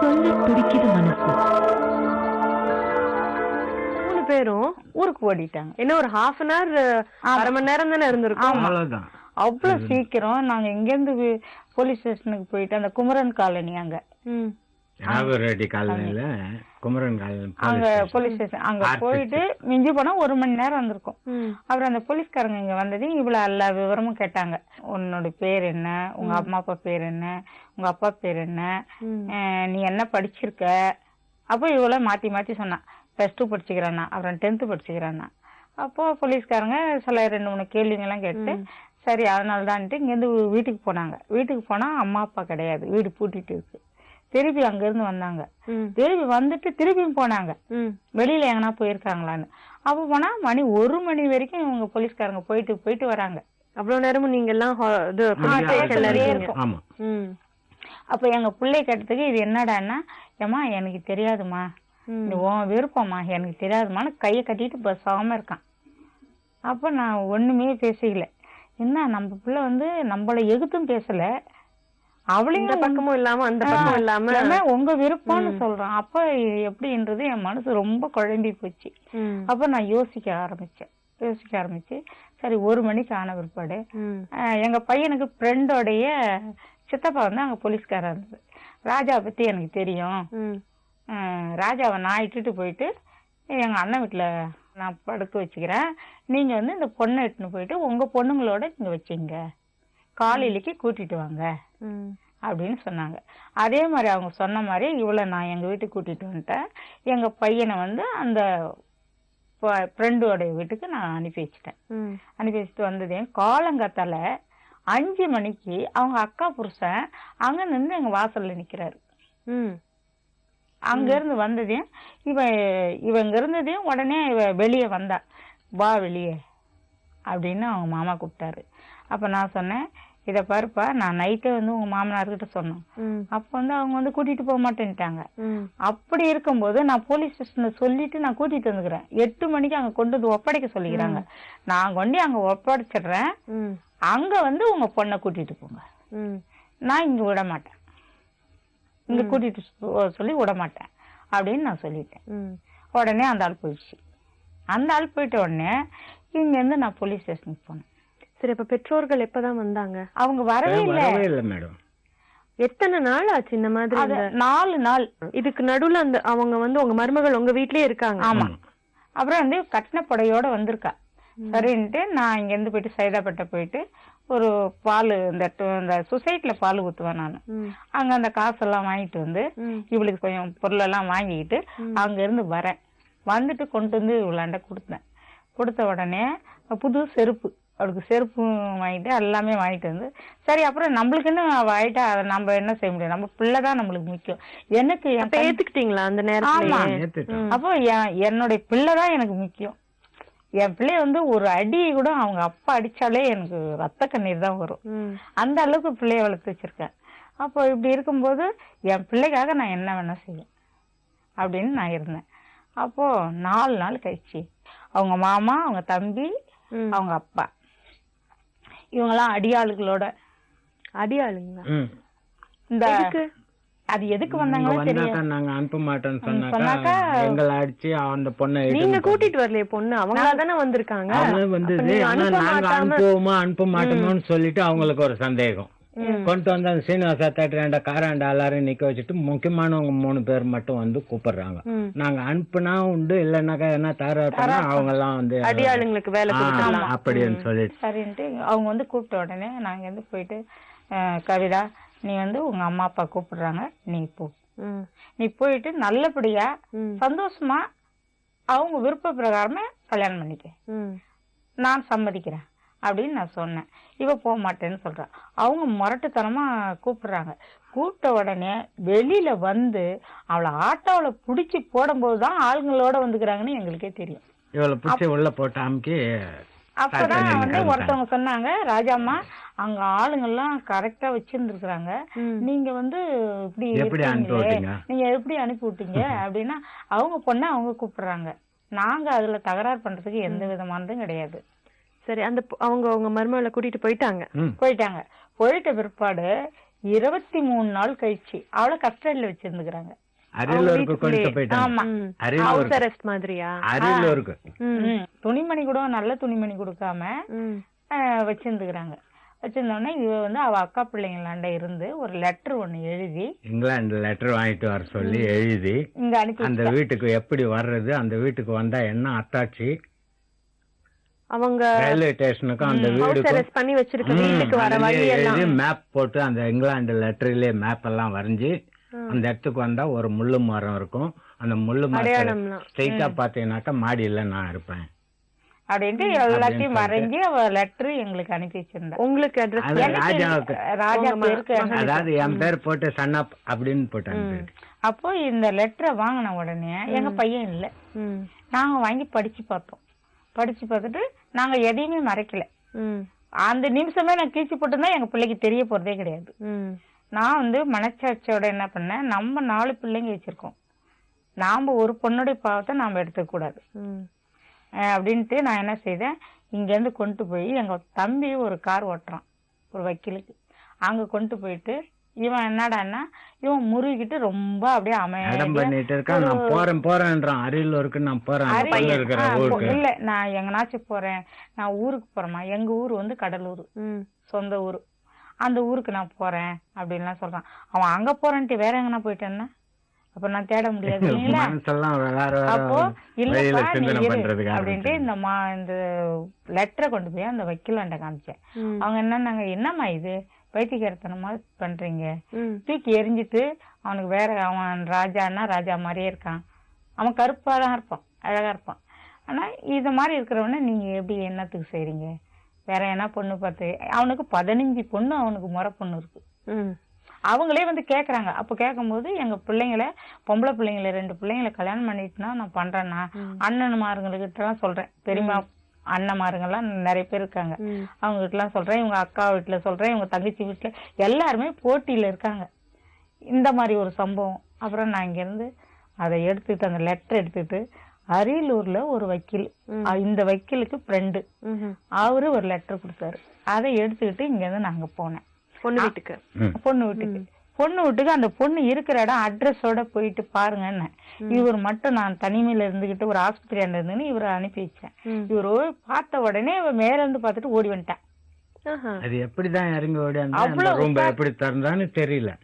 சொல்ல துடிக்குது மனசு. 3 பேரும் ஊருக்கு ஓடிட்டாங்க. என்ன ஒரு ஹாஃப் அன் ஹவர், அரை மணி நேரம் தானே இருந்திருக்கோம். அவ்வளவு சீக்கிரம் நாங்க இங்க இருந்து போலீஸ் ஸ்டேஷனுக்கு போயிட்டு அந்த குமரன் காலனி அங்க அங்க போலீஸ் ஸ்டேஷன் அங்க போயிட்டு மிஞ்சி போனா 1 மணி நேரம் வந்திருக்கும். அப்புறம் அந்த போலீஸ்காரங்க இங்க வந்தது இவ்வளவு எல்லா விவரமும் கேட்டாங்க. உன்னோட பேர் என்ன, உங்க அம்மா அப்பா பேர் என்ன, உங்க அப்பா பேர் என்ன, நீ என்ன படிச்சிருக்க. அப்போ இவ்வளவு மாத்தி மாத்தி சொன்னான். +2 படிச்சுக்கிறானா, அப்புறம் 10th படிச்சுக்கிறானா. அப்போ போலீஸ்காரங்க சில 2-3 கேள்விங்க எல்லாம் கேட்டு சரி அதனாலதான்ட்டு இங்க இருந்து வீட்டுக்கு போனாங்க. வீட்டுக்கு போனா அம்மா அப்பா கிடையாது, வீடு பூட்டிட்டு இருக்கு. திருப்பி அங்க இருந்து வந்தாங்க. திருப்பி வந்துட்டு திருப்பியும் போனாங்க, வெளியில எங்கன்னா போயிருக்காங்களான்னு. அப்ப போனா மணி 1 மணி வரைக்கும் இவங்க போலீஸ்காரங்க போயிட்டு போயிட்டு வராங்க. அவ்வளவு நேரமும் நீங்க எல்லாம் அப்ப எங்க பிள்ளை கேட்டதுக்கு இது என்னடான்னா, ஏமா எனக்கு தெரியாதுமா, உன் விருப்பமா எனக்கு தெரியாதுமான்னு கையை கட்டிட்டு பசாம இருக்கான். அப்ப நான் ஒண்ணுமே பேசிக்கல. என்ன நம்ம பிள்ளை நம்மள எகுத்தும் பேசல, அவளையும் பக்கமும் இல்லாம அந்த பக்கமும் இல்லாம உங்க விருப்பம்னு சொல்றான். அப்ப எப்படின்றது என் மனசு ரொம்ப குழம்பி போச்சு. அப்ப நான் யோசிக்க ஆரம்பிச்சு சரி 1 மணிக்கு ஆன பிற்பாடு எங்க பையனுக்கு ஃப்ரெண்டோடைய சித்தப்பா அங்க போலீஸ்காரா இருந்தது. ராஜாவை பத்தி எனக்கு தெரியும், ராஜாவை நான் இட்டுட்டு போயிட்டு எங்க அண்ணன் வீட்டுல நான் படுக்க வச்சுக்கிறேன், நீங்க இந்த பொண்ணை இட்டுன்னு போயிட்டு உங்க பொண்ணுங்களோட நீங்க வச்சுங்க, காலையிலக்கு கூட்டிட்டு வாங்க அப்படின்னு சொன்னாங்க. அதே மாதிரி அவங்க சொன்ன மாதிரி இவ்வளவு நான் எங்க வீட்டுக்கு கூட்டிட்டு வந்துட்டேன். எங்க பையனை அந்த ஃப்ரெண்டோட வீட்டுக்கு நான் அனுப்பி வச்சுட்டேன். அனுப்பி வச்சுட்டு வந்ததே காலங்காத்தால 5 மணிக்கு அவங்க அக்கா புருஷன் அங்க நின்று எங்க வாசல்ல நிக்கிறாரு. அங்க இருந்து வந்ததையும் இவங்க இருந்ததையும் உடனே இவ வெளியே வந்தா, வா வெளியே அப்படின்னு அவங்க மாமா கூப்பிட்டாரு. அப்ப நான் சொன்னேன், இத பாருப்பா, நான் நைட்டே உங்க மாமனார்கிட்ட சொன்னேன். அப்ப அவங்க கூட்டிட்டு போக மாட்டேன்ட்டாங்க. அப்படி இருக்கும்போது நான் போலீஸ் ஸ்டேஷன்ல சொல்லிட்டு நான் கூட்டிட்டு வந்துக்கிறேன். 8 மணிக்கு அங்க கொண்டு ஒப்படைக்க சொல்லிக்கிறாங்க. நான் கொண்டு அங்க ஒப்படைச்சிடுறேன், அங்க உங்க பொண்ணை கூட்டிட்டு போங்க, நான் இங்க விட மாட்டேன், இங்க கூட்டிட்டு சொல்லி விட மாட்டேன் அப்படின்னு நான் சொல்லிட்டேன். உடனே அந்த ஆள் போயிடுச்சு. அந்த ஆள் போயிட்ட உடனே இங்க இருந்து நான் போலீஸ் ஸ்டேஷனுக்கு போனேன். சரி, அப்ப பெற்றோர்கள் எப்பதான் வந்தாங்க? அவங்க வரவே இல்லை மேடம். எத்தனை நாள் ஆச்சு இந்த மாதிரி? 4 நாள். இதுக்கு நடுவுல அவங்க உங்க மருமகள் உங்க வீட்லயே இருக்காங்க? ஆமா. அப்புறம் கட்டின புடையோட வந்திருக்கா. சரின்ட்டு நான் இங்க இருந்து போயிட்டு சைதாப்பேட்டை போயிட்டு ஒரு பால் இந்த சொசைட்டில பால் ஊத்துவேன் நான். அங்க அந்த காசெல்லாம் வாங்கிட்டு இவளுக்கு கொஞ்சம் பொருள் எல்லாம் வாங்கிக்கிட்டு அங்க இருந்து வரேன். வந்துட்டு கொண்டு இவளாண்ட கொடுத்தேன். கொடுத்த உடனே புது செருப்பு, அவளுக்கு செருப்பு வாங்கிட்டு எல்லாமே வாங்கிட்டு சரி அப்புறம் நம்மளுக்குன்னு ஆயிட்டா அதை நம்ம என்ன செய்ய முடியும், நம்ம பிள்ளைதான் நம்மளுக்கு முக்கியம். எனக்கு ஏத்துக்கிட்டீங்களா அந்த நேரத்துல? அப்போ என்னுடைய பிள்ளைதான் எனக்கு முக்கியம். என் பிள்ளைய ஒரு அடி கூட அவங்க அப்பா அடிச்சாலே எனக்கு ரத்த கண்ணீர் தான் வரும். அந்த அளவுக்கு பிள்ளைய வளர்த்து வச்சிருக்கேன். அப்போ இப்படி இருக்கும்போது என் பிள்ளைக்காக நான் என்ன வேணா செய்வேன் அப்படின்னு நான் இருந்தேன். அப்போ 4 நாள் கழிச்சு அவங்க மாமா, அவங்க தம்பி, அவங்க அப்பா, இவங்கெல்லாம் அடியாளுங்களோட இந்த அது எதுக்கு வந்தாங்களோ தெரியும். நாங்க அனுப்ப மாட்டோம்னு சொன்னாக்கா எங்களை அடிச்சு அந்த பொண்ணை நீங்க கூட்டிட்டு வரலையே, பொண்ணு அவங்களாதானே வந்திருக்காங்க. நாங்க அனுப்ப மாட்டோமோன்னு சொல்லிட்டு அவங்களுக்கு ஒரு சந்தேகம். கொண்டு அந்த சீனிவாசா தேட்டர் காராண்டா எல்லாரும் நிக்க வச்சுட்டு முக்கியமானவங்க 3 பேர் மட்டும் கூப்பிடுறாங்க. நாங்க அனுப்புனா உண்டு, இல்லைன்னாக்கா என்ன தர அவங்க எல்லாம் அடியாளுங்களுக்கு வேலை அப்படின்னு சொல்லிட்டு சரின்ட்டு அவங்க கூப்பிட்ட உடனே நாங்க போயிட்டு, கவிதா நீ உங்க அம்மா அப்பா கூப்பிடுறாங்க, நீ போ, நீ போயிட்டு நல்லபடியா சந்தோஷமா அவங்க விருப்ப பிரகாரமே கல்யாணம் பண்ணிக்க, நான் சம்மதிக்கிறேன் அப்படின்னு நான் சொன்னேன். இவ போக மாட்டேன்னு சொல்றா. அவங்க முரட்டுத்தனமா கூப்பிடுறாங்க. கூப்பிட்ட உடனே வெளியில அவளை ஆட்டோல புடிச்சு போடும் போதுதான் ஆளுங்களோட வந்துக்கிறாங்கன்னு எங்களுக்கே தெரியும். இவளை பிடிச்சி உள்ள போட்டு அமுக்கி அப்பதான் ஒருத்தவங்க சொன்னாங்க, ராஜாம்மா அங்க ஆளுங்கெல்லாம் கரெக்டா வச்சிருந்துருக்காங்க, நீங்க நீங்க எப்படி அனுப்பி விட்டீங்க அப்படின்னா அவங்க பொண்ணை அவங்க கூப்பிடுறாங்க. நாங்க அதுல தகராறு பண்றதுக்கு எந்த விதமானதும் கிடையாது. சரி, அவங்க மருமகளை கூட்டிட்டு போயிட்டாங்க. போயிட்ட பிற்பாடு 23 நாள் கழிச்சு அவளை கஸ்டடியில வச்சிருந்துக்கிறாங்க. அரியலூருக்கு கொண்டு போயிட்டாங்க. ஹவுஸ் அரெஸ்ட் மாதிரியா? அரியலூருக்கு துணிமணி கூட நல்ல துணிமணி கொடுக்காம வச்சிருந்துக்கிறாங்க. வச்சிருந்தோடனே இவ வந்து அவ அக்கா பிள்ளைங்களாண்ட இருந்து ஒரு லெட்டர் ஒண்ணு எழுதி, இங்கிலாந்து லெட்டர் வாங்கிட்டு வர சொல்லி எழுதி இங்க அனுப்பி, அந்த வீட்டுக்கு எப்படி வர்றது, அந்த வீட்டுக்கு வந்தா என்ன அத்தாட்சி, அவங்க ரயில்வே ஸ்டேஷனுக்கும் அந்த வீட்டுக்கு பண்ணி வச்சிருக்க வீட்டுக்கு வர வழி எல்லாம் மேப் போட்டு அந்த இங்கிலாந்து லெட்டர்லயே மேப் எல்லாம் வரைஞ்சி அந்த இடத்துக்கு வந்தா ஒரு முள்ளு மரம் இருக்கும். அந்த முள்ளு மரம் ஸ்ட்ரெயிட்டா பாத்தீங்கன்னாக்கா மாடியில நான் இருப்பேன் அப்படின்ட்டு எல்லாத்தையும் வரைஞ்சி அவ லெட்டர் எங்களுக்கு அனுப்பி வச்சிருந்தா. உங்களுக்கு ராஜாவுக்கு, ராஜா பேருக்கு, அதாவது என் பேர் போட்டு சன்னப் அப்படின்னு போட்டாங்க. அப்போ இந்த லெட்டரை வாங்கின உடனே எங்க பையன் இல்ல, நாங்க வாங்கி படிச்சு பார்த்தோம். படிச்சு பார்த்துட்டு நாங்க எதையுமே மறைக்கல. அந்த நிமிஷமே நான் கீழ்ச்சி போட்டுதான் எங்க பிள்ளைக்கு தெரிய போறதே கிடையாது. நான் வந்து மனச்சாட்சியோட என்ன பண்ணேன், நம்ம 4 பிள்ளைங்க வச்சிருக்கோம், நாம ஒரு பொண்ணுடைய பாவத்தை நாம எடுத்துக்க கூடாது அப்படின்ட்டு நான் என்ன செய்தேன், இங்க இருந்து கொண்டு போய் எங்க தம்பி ஒரு கார் ஓட்டுறான் ஒரு வக்கீலுக்கு, அங்க கொண்டு போயிட்டு இவன் என்னடான்னா இவன் முருகிட்டு ரொம்ப அப்படியே இல்ல நான் எங்கனாச்சும் போறேன், நான் ஊருக்கு போறேமா, எங்க ஊர் வந்து கடலூர் சொந்த ஊரு, அந்த ஊருக்கு நான் போறேன் அப்படின்லாம் சொல்றான். அவன் அங்க போறேன்ட்டு வேற எங்கன்னா போயிட்டேன்னா அப்ப நான் தேட முடியாது இல்லைங்களா. அப்போ இல்லப்பா அப்படின்ட்டு இந்த லெட்டரை கொண்டு போய் அந்த வக்கீலாண்ட காமிச்சேன். அவங்க என்னம்மா இது பைத்தியக்காரத்தனமா பண்றீங்க, தூக்கி எரிஞ்சிட்டு அவனுக்கு வேற, அவன் ராஜான்னா ராஜா மாதிரியே இருக்கான், அவன் கருப்பா தான் இருப்பான், அழகா இருப்பான், ஆனா இது மாதிரி இருக்கிறவன நீங்க எப்படி என்னத்துக்கு செய்றீங்க, வேற என்ன பொண்ணு பார்த்து, அவனுக்கு 15 பொண்ணு, அவனுக்கு முறை பொண்ணு இருக்கு. அவங்களே வந்து கேக்குறாங்க. அப்ப கேட்கும்போது எங்க பிள்ளைங்களை, பொம்பளை பிள்ளைங்களை 2 பிள்ளைங்களை கல்யாணம் பண்ணிட்டுனா நான் பண்றேன்னா அண்ணன்மாருங்களுக்கு எல்லாம் சொல்றேன், பெரியமா அண்ணன்மாருங்கெல்லாம் நிறைய பேர் இருக்காங்க, அவங்க கிட்ட எல்லாம் சொல்றேன், இவங்க அக்கா வீட்டுல சொல்றேன், இவங்க தங்கச்சி வீட்டுல எல்லாருமே போட்டியில இருக்காங்க. இந்த மாதிரி ஒரு சம்பவம். அப்புறம் நான் இங்க இருந்து அதை எடுத்துக்கிட்டு அந்த லெட்டர் எடுத்துக்கிட்டு அரியலூர்ல ஒரு வக்கீல், இந்த வக்கீலுக்கு ஃப்ரெண்டு, அவரு ஒரு லெட்டர் கொடுத்தாரு, அதை எடுத்துக்கிட்டு இங்க இருந்து நாங்க போனேன் பொண்ணு வீட்டுக்கு. அந்த பொண்ணு இருக்கிற இடம் அட்ரஸோட போயிட்டு பாருங்கன்னு. இவர் மட்டும் நான் தனிமையில இருந்துகிட்டு ஒரு ஆஸ்பத்திரி இருந்துன்னு இவரை அனுப்பி வச்சேன். இவரு பார்த்த உடனே மேல இருந்து பார்த்துட்டு ஓடி வந்துட்டேன். அது எப்படிதான் இறங்கி ஓடி ரொம்ப எப்படி திறந்தான்னு தெரியல.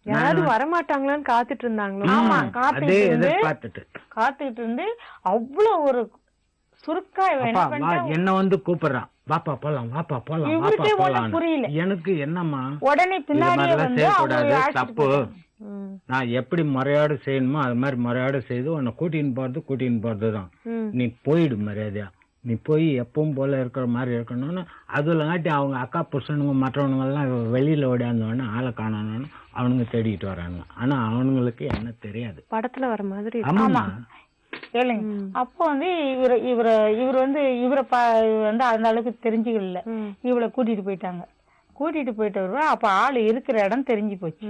யாராவது வரமாட்டாங்களான்னு காத்துட்டு இருந்தாங்களோ. ஆமா, காத்துக்கிட்டு இருந்து அவ்வளவு ஒரு சுருக்கா என்ன வந்து கூப்பிடுறான், வாப்பா போலாம் வாப்பா போலாம். புரியல எனக்கு என்னம்மா, உடனே பின்னாடி தப்பு, நான் எப்படி முறையாடு செய்யணுமோ அது மாதிரி முறையாடு செய்து உன்னை கூட்டின்னு போறதுதான், நீ போயிடு மரியாதையா, நீ போய் எப்பவும் போல இருக்கிற மாதிரி இருக்கணும்னு. அதுலங்காட்டி அவங்க அக்கா புருஷனுங்க மற்றவனுங்க எல்லாம் வெளியில ஓடியாந்தோடனே ஆளை காணணும்னு அவனுங்க தேடிட்டு வராங்க. ஆனா அவனுங்களுக்கு என்ன தெரியாது, படத்துல வர மாதிரி. ஆமா கேளுங்க. அப்போ வந்து இவர் வந்து இவரை வந்து அந்த அளவுக்கு தெரிஞ்சுக்கல, இவளை கூட்டிட்டு போயிட்டு வருவா. அப்ப ஆளு இருக்கிற இடம் தெரிஞ்சு போச்சு.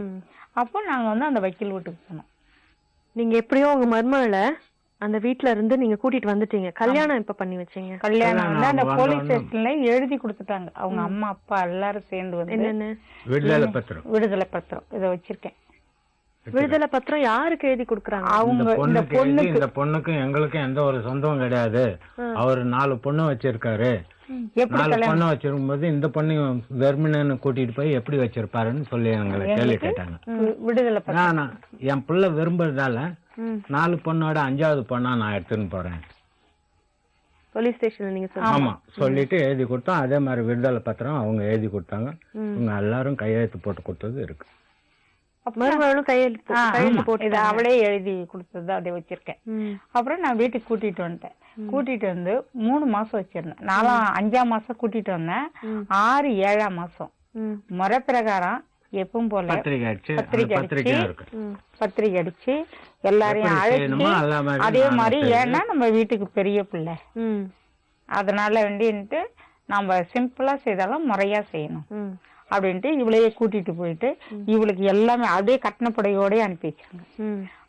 அப்போ நாங்க வந்து அந்த வக்கீல் வீட்டுக்கு போனோம். நீங்க எப்படியோ உங்க மருமகளை அந்த வீட்டுல இருந்து நீங்க கூட்டிட்டு வந்துட்டீங்க. கல்யாணம் எப்ப பண்ணி வச்சீங்க? கல்யாணம் வந்து அந்த போலீஸ் ஸ்டேஷன்ல எழுதி கொடுத்துட்டாங்க. அவங்க அம்மா அப்பா எல்லாரும் சேர்ந்து வந்து என்னன்னு விடுதலை பத்திரம் இதை வச்சிருக்கேன். விடுதலை பத்திரம் யாருக்கு எழுதி கொடுக்குறாங்க? அவங்க இந்த பொண்ணுக்கும் எங்களுக்கும் எந்த ஒரு சொந்தம் கிடையாது. அவர் 4 பொண்ணு வச்சிருக்காரு. 4 பொண்ணு வச்சிருக்கும் போது இந்த பொண்ணு வெறுமனு கூட்டிட்டு போய் எப்படி வச்சிருப்பாருன்னு சொல்லி எங்களை கேள்வி கேட்டாங்க. விடுதலை என் பிள்ளை விரும்புறதால 4 பொண்ணோட 5வது பொண்ணா நான் எடுத்துன்னு போறேன். போலீஸ் ஸ்டேஷன்ல நீங்க ஆமா சொல்லிட்டு எழுதி கொடுத்தோம். அதே மாதிரி விடுதலை பத்திரம் அவங்க எழுதி கொடுத்தாங்க. இவங்க எல்லாரும் கையெழுத்து போட்டு கொடுத்தது இருக்கு. மறுபடியும் கையெழுத்து போட்டு அவளே எழுதி கொடுத்தது அப்படியே வச்சிருக்கேன். அப்புறம் நான் வீட்டுக்கு கூட்டிட்டு வந்துட்டேன். கூட்டிட்டு வந்து 3 மாசம் வச்சிருந்தேன். 5ஆம் மாசம் கூட்டிட்டு வந்தேன். 6, 7ஆம் மாசம் முறை பிரகாரம் எப்பவும் போல பத்திரிகை அடிச்சு எல்லாரையும் அழைச்சு அதே மாதிரி. ஏன்னா நம்ம வீட்டுக்கு பெரிய பிள்ளை, அதனால வேண்டிட்டு நம்ம சிம்பிளா செய்தாலும் முறையா செய்யணும் அப்படின்ட்டு இவளையே கூட்டிட்டு போயிட்டு இவளுக்கு எல்லாமே அப்படியே கட்டணப்படையோட அனுப்பி வச்சாங்க.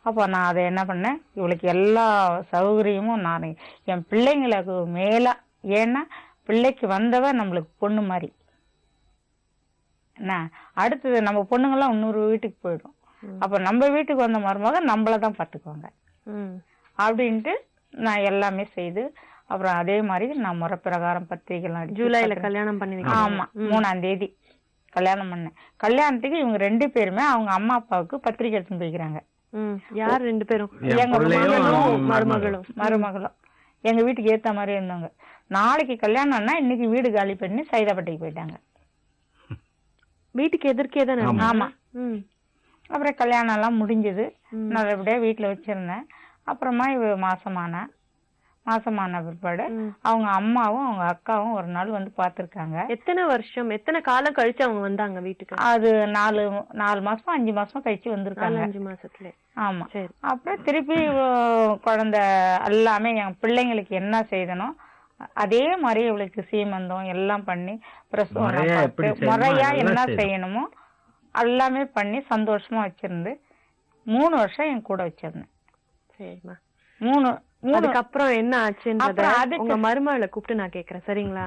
அப்போ நான் அதை என்ன பண்ணேன், இவளுக்கு எல்லா சௌகரியமும் நான் என் பிள்ளைங்களுக்கு மேலா, ஏன்னா பிள்ளைக்கு வந்தவ நம்மளுக்கு பொண்ணு மாதிரி. என்ன அடுத்தது நம்ம பொண்ணுங்கெல்லாம் இன்னொரு வீட்டுக்கு போயிடும். அப்ப நம்ம வீட்டுக்கு வந்த மருமக நம்மளதான் பாத்துக்குவாங்க அப்படின்ட்டு நான் எல்லாமே செய்து அப்புறம் அதே மாதிரி நான் முறை பிரகாரம் பத்திரிகைலாம் ஜூலைல கல்யாணம் பண்ணி. ஆமா 3ஆம் தேதி கல்யாணம் பண்ணேன். கல்யாணத்துக்கு இவங்க 2 பேருமே அவங்க அம்மா அப்பாவுக்கு பத்திரிகை எடுத்து போய்க்கிறாங்க. யார் 2 பேரும்? எங்க மருமகளும் எங்க வீட்டுக்கு ஏத்த மாதிரி இருந்தாங்க. நாளைக்கு கல்யாணம்னா இன்னைக்கு வீடு காலி பண்ணி சைதாப்பேட்டைக்கு போயிட்டாங்க. வீட்டுக்கு எதிர்க்கே தானே? ஆமா. அப்புறம் கல்யாணம் எல்லாம் முடிஞ்சது. நல்லபடியா வீட்டுல வச்சிருந்தேன். அப்புறமா இவ மாசமான பிற்பாடு அவங்க அம்மாவும் அவங்க அக்காவும் ஒரு நாள் வந்து பாத்துருக்காங்க. எத்தனை காலம் கழிச்சு அவங்க வந்தாங்க வீட்டுக்கு? அது 4 மாசம் 5 மாசம் கழிச்சு வந்திருக்காங்க. 5 மாசத்துல. ஆமா. அப்புறம் திருப்பி குழந்தை எல்லாமே என் பிள்ளைங்களுக்கு என்ன செய்தனோ அதே மாதிரி இவளுக்கு சீமந்தம் எல்லாம் பண்ணி முறையா என்ன செய்யணுமோ எல்லாமே பண்ணி சந்தோஷமா வச்சிருந்து 3 வருஷம் என் கூட வச்சிருந்தேன். சரிம்மா. 3 அதுக்கப்புறம் என்ன ஆச்சுன்றத உங்க மருமகளை கூப்பிட்டு நான் கேக்குறேன். சரிங்களா?